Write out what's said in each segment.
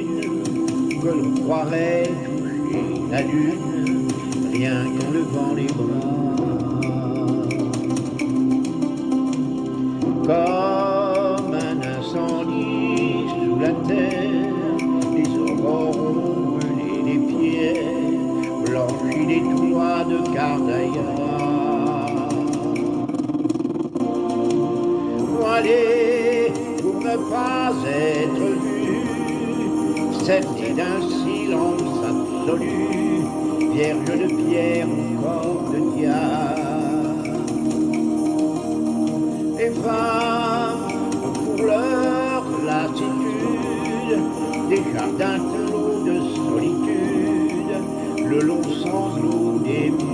une, que l'on croirait toucher la lune, rien qu'en levant les bras. Comme un incendie sous la terre, les aurores ont brûlé les pierres, blanchi les toits de Cardaïa. Voilée pour ne pas être vue, scellée d'un silence absolu, vierge de pierre au corps de diable. Les femmes ont pour leur lassitude des jardins clos de solitude, le long sanglot des musulmans.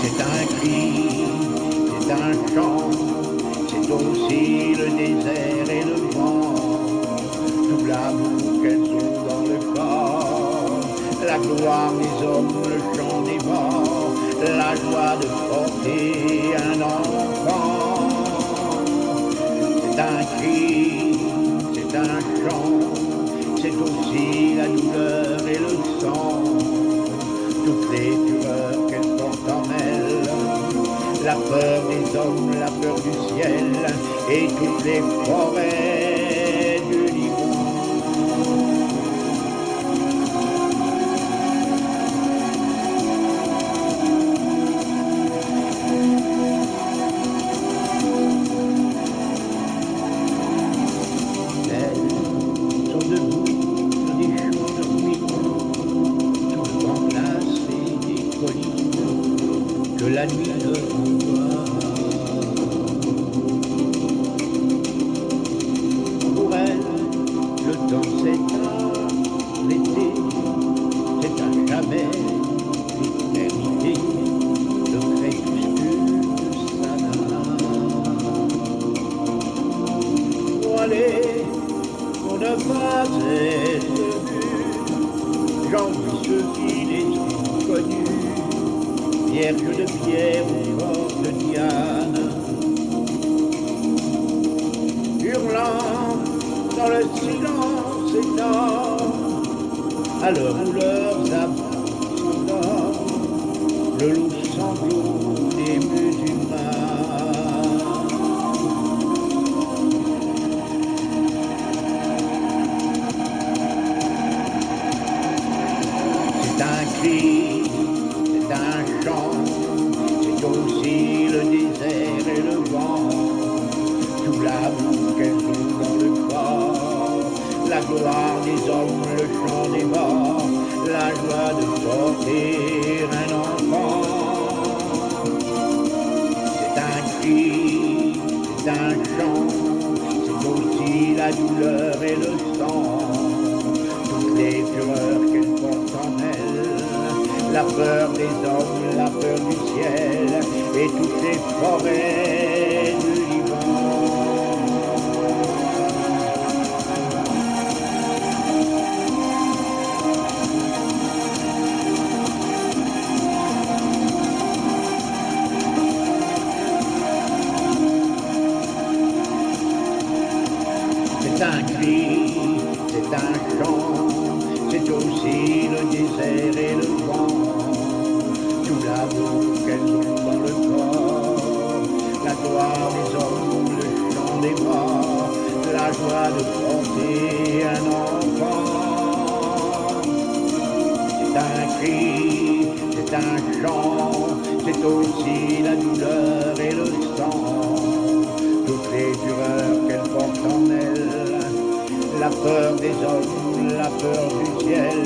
C'est un cri, c'est un chant, c'est aussi le désert et le vent, tout l'amour qu'elles ont dans le corps, la gloire des hommes, le chant des morts, la joie de porter un enfant. C'est un cri, c'est un chant, c'est aussi la douleur et le sang, toutes les fureurs qu'elles portent en elles, la peur des hommes, la peur du ciel et toutes les forêts du Liban. Elles sont debout sur des champs de ruines, sous le vent glacé des collines que la nuit leur envoie. Pour elles, le temps s'éteint, l'été, c'est à jamais l'éternité, le crépuscule de Sana. Voilée pour ne pas être vue, j'envie ceux qui les ont connus, vierge de pierre au corps de Diane, hurlant dans le silence énorme, à l'heure où leurs amants s'endorment, le loup sanglot des musulmans. C'est un cri, c'est un chant, c'est aussi le désert et le vent, tout l'amour qu'elles ont dans le corps, la gloire des hommes, le chant des morts, la joie de porter un enfant. C'est un cri, c'est un chant, c'est aussi la douleur et le sang, toutes les fureurs qu'elles portent en elles, la peur des hommes, la peur du ciel et toutes les forêts du Liban. C'est un cri, c'est un chant, c'est aussi le désert et le vent, tout l'amour qu'elles ont dans le corps, la gloire des hommes, le chant des morts, la joie de porter un enfant. C'est un cri, c'est un chant, c'est aussi la douleur et le sang, toutes les fureurs qu'elles portent en elles, la peur des hommes, la peur du ciel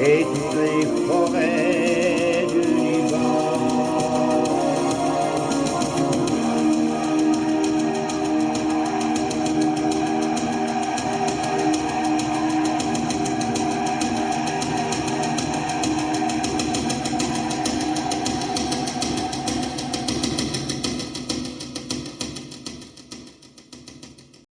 et toutes les forêts